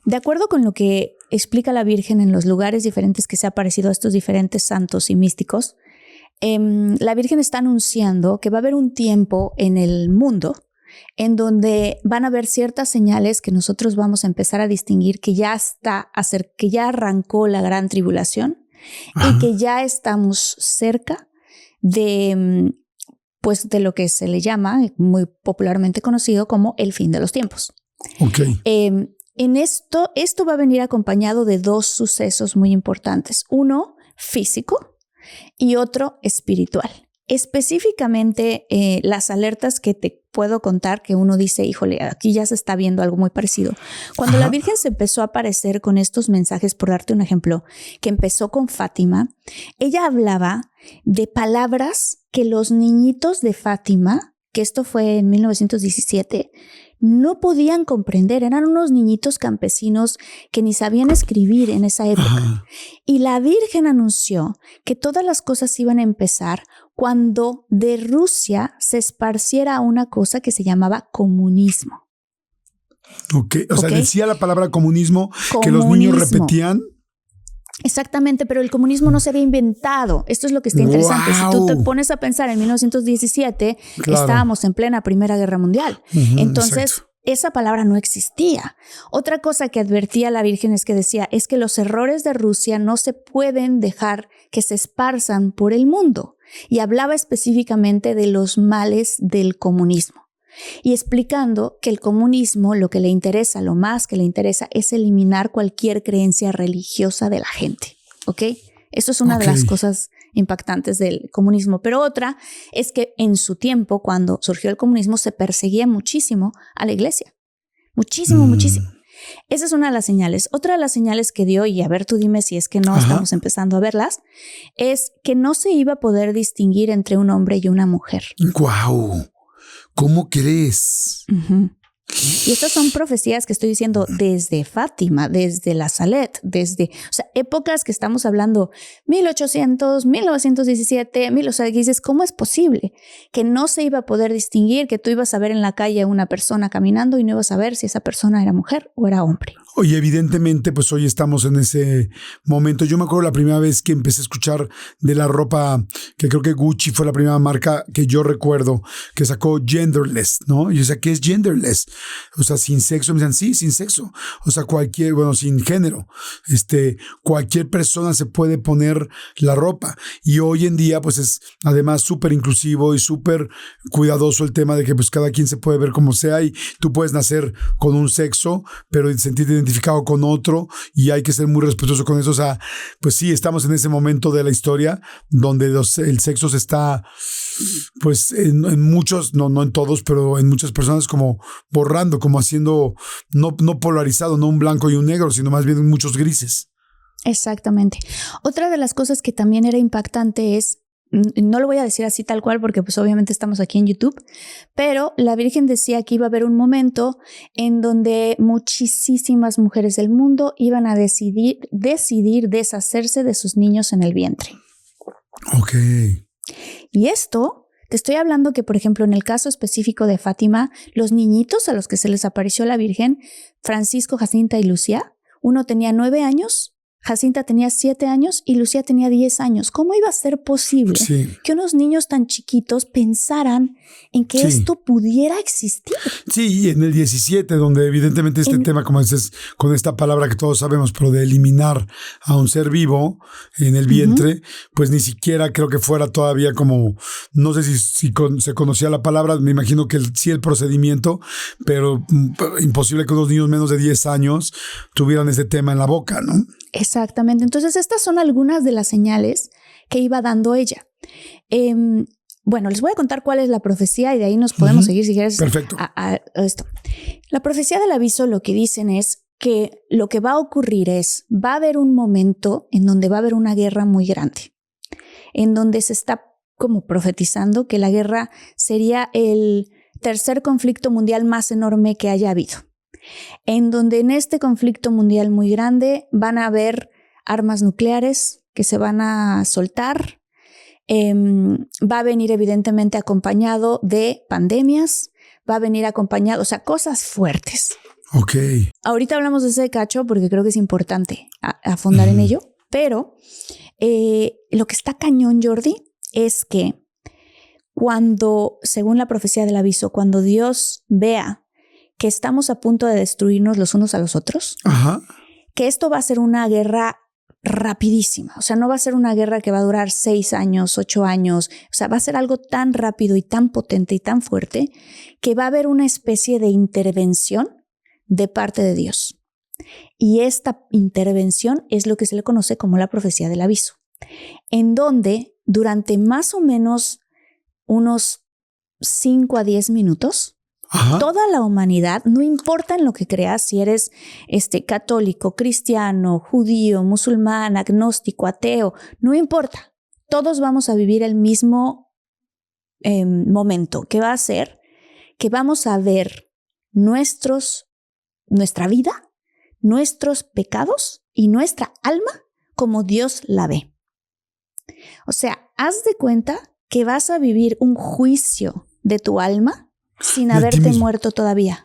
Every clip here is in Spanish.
De acuerdo con lo que explica la Virgen en los lugares diferentes que se ha aparecido a estos diferentes santos y místicos, la Virgen está anunciando que va a haber un tiempo en el mundo en donde van a haber ciertas señales que nosotros vamos a empezar a distinguir que ya que ya arrancó la gran tribulación. Ajá. Y que ya estamos cerca de, pues, de lo que se le llama, muy popularmente conocido como el fin de los tiempos. Okay. En esto va a venir acompañado de dos sucesos muy importantes. Uno físico y otro espiritual. Específicamente las alertas que te puedo contar que uno dice, híjole, aquí ya se está viendo algo muy parecido. Cuando la Virgen se empezó a aparecer con estos mensajes, por darte un ejemplo, que empezó con Fátima, ella hablaba de palabras que los niñitos de Fátima, que esto fue en 1917, no podían comprender. Eran unos niñitos campesinos que ni sabían escribir en esa época. Ajá. Y la Virgen anunció que todas las cosas iban a empezar cuando de Rusia se esparciera una cosa que se llamaba comunismo. Ok, o sea, decía la palabra comunismo que los niños repetían. Exactamente, pero el comunismo no se había inventado. Esto es lo que está interesante. Wow. Si tú te pones a pensar en 1917, claro, estábamos en plena Primera Guerra Mundial. Entonces, exacto, esa palabra no existía. Otra cosa que advertía la Virgen es que decía, es que los errores de Rusia no se pueden dejar que se esparzan por el mundo. Y hablaba específicamente de los males del comunismo. Y explicando que el comunismo lo que le interesa, lo más que le interesa es eliminar cualquier creencia religiosa de la gente, ¿ok? Eso es una de las cosas impactantes del comunismo. Pero otra es que en su tiempo, cuando surgió el comunismo, se perseguía muchísimo a la iglesia. Muchísimo. Esa es una de las señales. Otra de las señales que dio, y a ver tú dime si es que no estamos empezando a verlas, es que no se iba a poder distinguir entre un hombre y una mujer. ¡Guau! ¿Cómo crees? Y estas son profecías que estoy diciendo desde Fátima, desde la Salet, o sea, épocas que estamos hablando 1800, 1917, o sea, dices, ¿cómo es posible que no se iba a poder distinguir, que tú ibas a ver en la calle a una persona caminando y no ibas a ver si esa persona era mujer o era hombre? Oye, evidentemente, pues hoy estamos en ese momento. Yo me acuerdo la primera vez que empecé a escuchar de la ropa, que creo que Gucci fue la primera marca que yo recuerdo, que sacó genderless, ¿no? Y yo decía, ¿qué es genderless? O sea, sin sexo. Me decían, sí, sin sexo. O sea, sin género. Cualquier persona se puede poner la ropa. Y hoy en día, pues es además súper inclusivo y súper cuidadoso el tema de que pues cada quien se puede ver como sea y tú puedes nacer con un sexo, pero sentirte identificado con otro y hay que ser muy respetuoso con eso. O sea, pues sí, estamos en ese momento de la historia donde el sexo se está, pues en muchos, no en todos, pero en muchas personas como borrando, como haciendo, no polarizado, no un blanco y un negro, sino más bien muchos grises. Exactamente. Otra de las cosas que también era impactante es, no lo voy a decir así tal cual porque pues obviamente estamos aquí en YouTube, pero la Virgen decía que iba a haber un momento en donde muchísimas mujeres del mundo iban a decidir deshacerse de sus niños en el vientre. Ok. Y esto, te estoy hablando que, por ejemplo, en el caso específico de Fátima, los niñitos a los que se les apareció la Virgen, Francisco, Jacinta y Lucía, uno tenía 9 años, Jacinta tenía 7 años y Lucía tenía 10 años. ¿Cómo iba a ser posible que unos niños tan chiquitos pensaran en que esto pudiera existir? Sí, y en el 17, donde evidentemente tema, como dices, con esta palabra que todos sabemos, pero de eliminar a un ser vivo en el vientre, pues ni siquiera creo que fuera todavía como, no sé si se conocía la palabra, me imagino que sí el procedimiento, pero imposible que unos niños menos de 10 años tuvieran ese tema en la boca, ¿no? Exactamente. Entonces, estas son algunas de las señales que iba dando ella. Bueno, les voy a contar cuál es la profecía y de ahí nos podemos seguir si quieres. Perfecto. A esto. La profecía del aviso lo que dicen es que lo que va a ocurrir es, va a haber un momento en donde va a haber una guerra muy grande, en donde se está como profetizando que la guerra sería el tercer conflicto mundial más enorme que haya habido. En donde en este conflicto mundial muy grande van a haber armas nucleares que se van a soltar, va a venir evidentemente acompañado de pandemias, va a venir acompañado, o sea, cosas fuertes. Ok. Ahorita hablamos de ese cacho porque creo que es importante afondar en ello, pero lo que está cañón, Jordi, es que cuando, según la profecía del aviso, cuando Dios vea que estamos a punto de destruirnos los unos a los otros, que esto va a ser una guerra rapidísima. O sea, no va a ser una guerra que va a durar 6 años, 8 años. O sea, va a ser algo tan rápido y tan potente y tan fuerte que va a haber una especie de intervención de parte de Dios. Y esta intervención es lo que se le conoce como la profecía del aviso, en donde durante más o menos unos 5 a 10 minutos, toda la humanidad, no importa en lo que creas, si eres católico, cristiano, judío, musulmán, agnóstico, ateo, no importa. Todos vamos a vivir el mismo momento, que va a ser que vamos a ver nuestra vida, nuestros pecados y nuestra alma como Dios la ve. O sea, haz de cuenta que vas a vivir un juicio de tu alma sin haberte muerto todavía.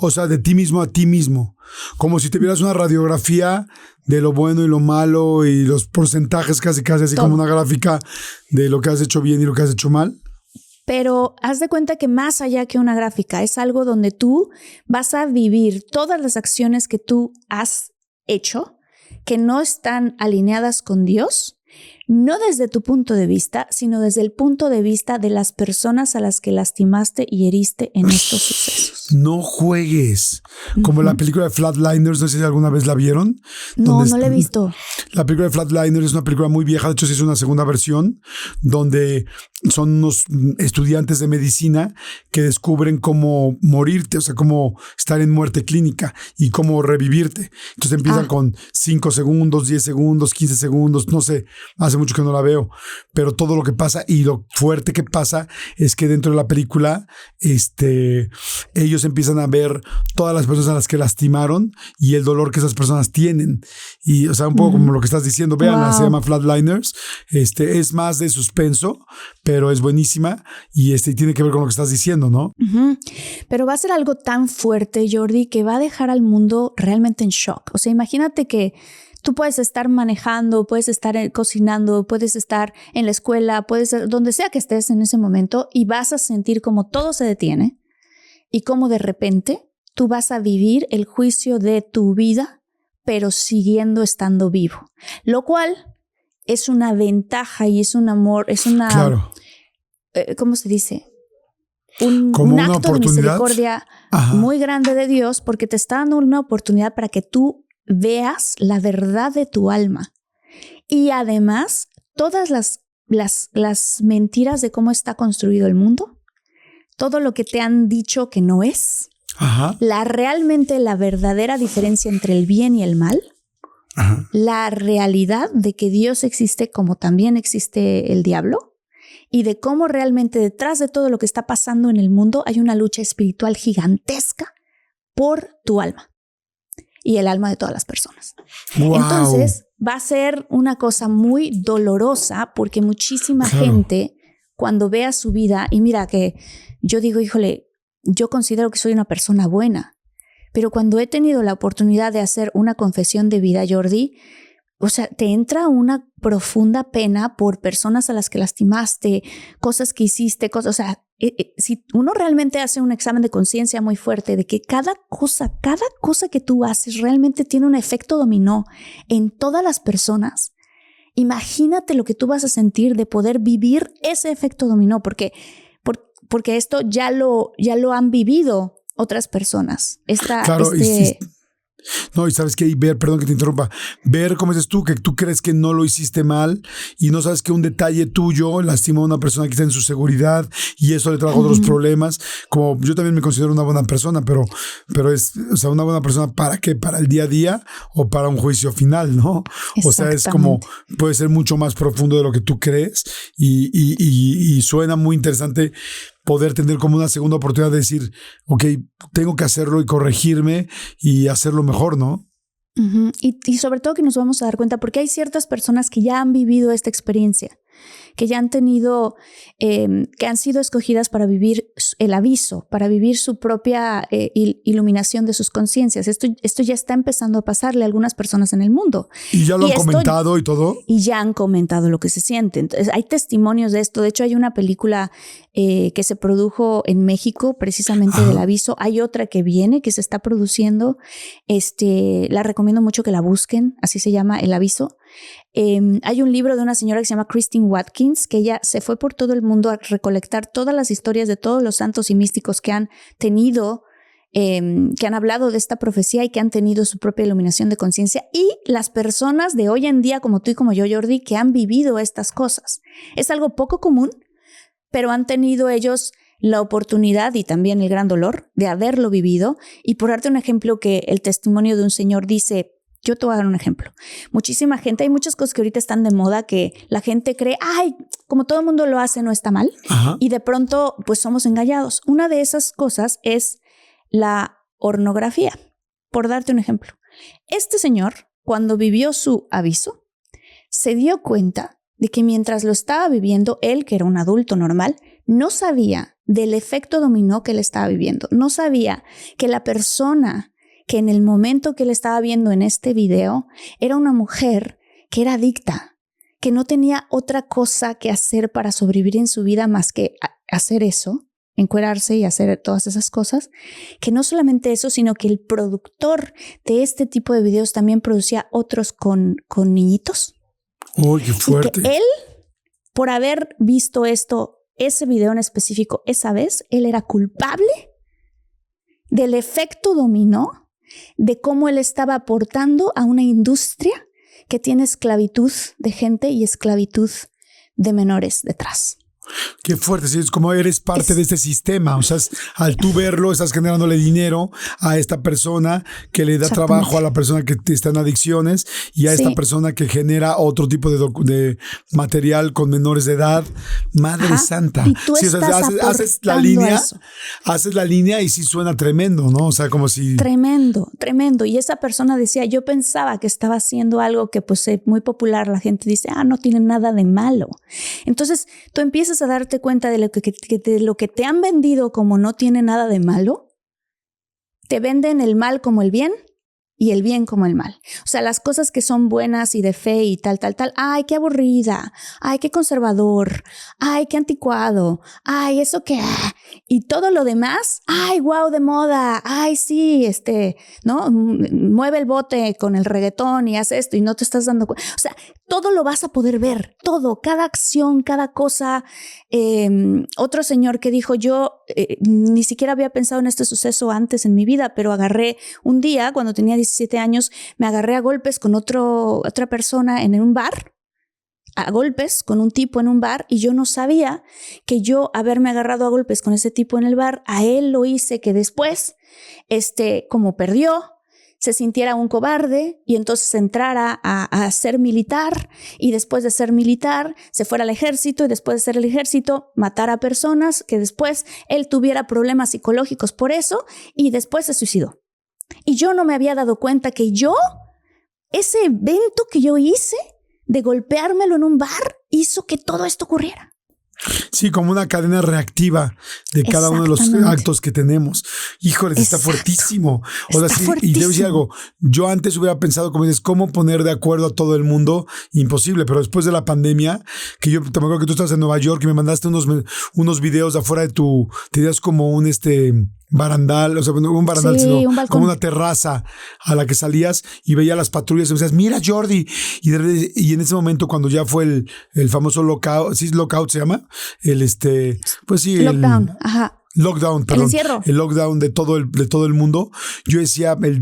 O sea, de ti mismo a ti mismo. Como si te vieras una radiografía de lo bueno y lo malo y los porcentajes casi así todo. Como una gráfica de lo que has hecho bien y lo que has hecho mal. Pero haz de cuenta que más allá que una gráfica, es algo donde tú vas a vivir todas las acciones que tú has hecho que no están alineadas con Dios, no desde tu punto de vista, sino desde el punto de vista de las personas a las que lastimaste y heriste en estos sucesos. No juegues. Como la película de Flatliners, no sé si alguna vez la vieron. No la he visto. La película de Flatliners es una película muy vieja, de hecho se hizo una segunda versión, donde son unos estudiantes de medicina que descubren cómo morirte, o sea, cómo estar en muerte clínica y cómo revivirte. Entonces empiezan con 5 segundos, 10 segundos, 15 segundos, no sé, hace mucho que no la veo, pero todo lo que pasa y lo fuerte que pasa es que dentro de la película, ellos empiezan a ver todas las personas a las que lastimaron y el dolor que esas personas tienen. Y, o sea, un poco como lo que estás diciendo, véanla, se llama Flatliners. Es más de suspenso, pero es buenísima y tiene que ver con lo que estás diciendo, ¿no? Pero va a ser algo tan fuerte, Jordi, que va a dejar al mundo realmente en shock. O sea, imagínate que tú puedes estar manejando, puedes estar cocinando, puedes estar en la escuela, puedes estar donde sea que estés en ese momento y vas a sentir como todo se detiene y como de repente tú vas a vivir el juicio de tu vida, pero siguiendo estando vivo. Lo cual es una ventaja y es un amor, es una... Claro. ¿Cómo se dice? Un acto de misericordia muy grande de Dios porque te está dando una oportunidad para que tú veas la verdad de tu alma. Y además, todas las mentiras de cómo está construido el mundo, todo lo que te han dicho que no es, realmente la verdadera diferencia entre el bien y el mal, la realidad de que Dios existe como también existe el diablo, y de cómo realmente detrás de todo lo que está pasando en el mundo hay una lucha espiritual gigantesca por tu alma y el alma de todas las personas. Wow. Entonces va a ser una cosa muy dolorosa porque muchísima gente cuando vea su vida, y mira que yo digo, híjole, yo considero que soy una persona buena, pero cuando he tenido la oportunidad de hacer una confesión de vida, Jordi, o sea, te entra una profunda pena por personas a las que lastimaste, cosas que hiciste, cosas, o sea, si uno realmente hace un examen de conciencia muy fuerte de que cada cosa que tú haces realmente tiene un efecto dominó en todas las personas, imagínate lo que tú vas a sentir de poder vivir ese efecto dominó, porque esto ya lo han vivido otras personas. No, y sabes que perdón que te interrumpa, ver cómo dices tú, que tú crees que no lo hiciste mal y no sabes que un detalle tuyo lastimó a una persona que está en su seguridad y eso le trajo otros problemas. Como yo también me considero una buena persona, pero es, o sea, una buena persona ¿para qué? Para el día a día o para un juicio final, ¿no? O sea, es como, puede ser mucho más profundo de lo que tú crees y suena muy interesante poder tener como una segunda oportunidad de decir, ok, tengo que hacerlo y corregirme y hacerlo mejor, ¿no? Y sobre todo que nos vamos a dar cuenta porque hay ciertas personas que ya han vivido esta experiencia. que ya han tenido, que han sido escogidas para vivir el aviso, para vivir su propia iluminación de sus conciencias. Esto ya está empezando a pasarle a algunas personas en el mundo. ¿Y ya lo han comentado y todo? Y ya han comentado lo que se siente. Entonces, hay testimonios de esto. De hecho, hay una película que se produjo en México precisamente del aviso. Hay otra que viene, que se está produciendo. La recomiendo mucho que la busquen. Así se llama, El Aviso. Hay un libro de una señora que se llama Christine Watkins, que ella se fue por todo el mundo a recolectar todas las historias de todos los santos y místicos que han tenido, que han hablado de esta profecía y que han tenido su propia iluminación de conciencia, y las personas de hoy en día, como tú y como yo, Jordi, que han vivido estas cosas. Es algo poco común, pero han tenido ellos la oportunidad y también el gran dolor de haberlo vivido. Y por darte un ejemplo, que el testimonio de un señor dice, yo te voy a dar un ejemplo. Muchísima gente, hay muchas cosas que ahorita están de moda que la gente cree, ay, como todo el mundo lo hace, no está mal. Y de pronto, pues somos engañados. Una de esas cosas es la pornografía. Por darte un ejemplo. Este señor, cuando vivió su aviso, se dio cuenta de que mientras lo estaba viviendo, él, que era un adulto normal, no sabía del efecto dominó que él estaba viviendo. No sabía que la persona que en el momento que él estaba viendo en este video era una mujer que era adicta, que no tenía otra cosa que hacer para sobrevivir en su vida más que hacer eso, encuerarse y hacer todas esas cosas, que no solamente eso, sino que el productor de este tipo de videos también producía otros con niñitos. ¡Oh, qué fuerte! Y que él, por haber visto ese video en específico esa vez, él era culpable del efecto dominó, de cómo él estaba aportando a una industria que tiene esclavitud de gente y esclavitud de menores detrás. Qué fuerte, sí, es como eres parte de este sistema, o sea, al tú verlo estás generándole dinero a esta persona que le da trabajo a la persona que está en adicciones y a esta persona que genera otro tipo de material con menores de edad. Madre santa. Y tú sí, estás haces la línea y sí suena tremendo, ¿no? O sea, como si... Tremendo. Y esa persona decía, yo pensaba que estaba haciendo algo que pues es muy popular, la gente dice, no tiene nada de malo. Entonces tú empiezas a darte cuenta de lo que te han vendido como no tiene nada de malo. Te venden el mal como el bien y el bien como el mal. O sea, las cosas que son buenas y de fe y tal. Ay, qué aburrida. Ay, qué conservador. Ay, qué anticuado. Ay, eso que... Y todo lo demás, ay, wow, de moda. Ay, sí, ¿no? Mueve el bote con el reggaetón y hace esto y no te estás dando cuenta. O sea, todo lo vas a poder ver. Todo, cada acción, cada cosa. Otro señor que dijo, yo ni siquiera había pensado en este suceso antes en mi vida, pero agarré un día, cuando tenía 17 años, me agarré a golpes con otra persona en un bar, a golpes con un tipo en un bar, y yo no sabía que yo haberme agarrado a golpes con ese tipo en el bar, a él lo hice que después, como perdió, se sintiera un cobarde y entonces entrara a ser militar, y después de ser militar se fuera al ejército, y después de ser el ejército matara a personas, que después él tuviera problemas psicológicos por eso y después se suicidó. Y yo no me había dado cuenta que ese evento que yo hice de golpeármelo en un bar hizo que todo esto ocurriera. Sí, como una cadena reactiva de cada uno de los actos que tenemos. Híjole, está fuertísimo. O sea, sí, y yo decía algo, yo antes hubiera pensado, como dices, cómo poner de acuerdo a todo el mundo, imposible, pero después de la pandemia, que yo te acuerdo que tú estabas en Nueva York y me mandaste unos videos de afuera de tenías como un barandal, o sea, no un barandal, sí, sino un balcón, como una terraza a la que salías y veías las patrullas y decías, mira Jordi, y en ese momento cuando ya fue el famoso lockout, ¿sí lockout se llama? Pues sí, lockdown, lockdown, perdón, el lockdown de todo el mundo. Yo decía el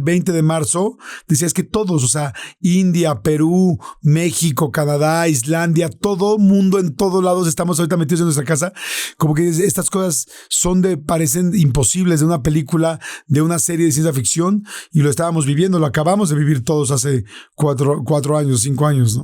20 de marzo, decía es que todos, o sea, India, Perú, México, Canadá, Islandia, todo mundo en todos lados estamos ahorita metidos en nuestra casa, como que estas cosas parecen imposibles de una película, de una serie de ciencia ficción, y lo estábamos viviendo, lo acabamos de vivir todos hace 4 años, 5 años, ¿no?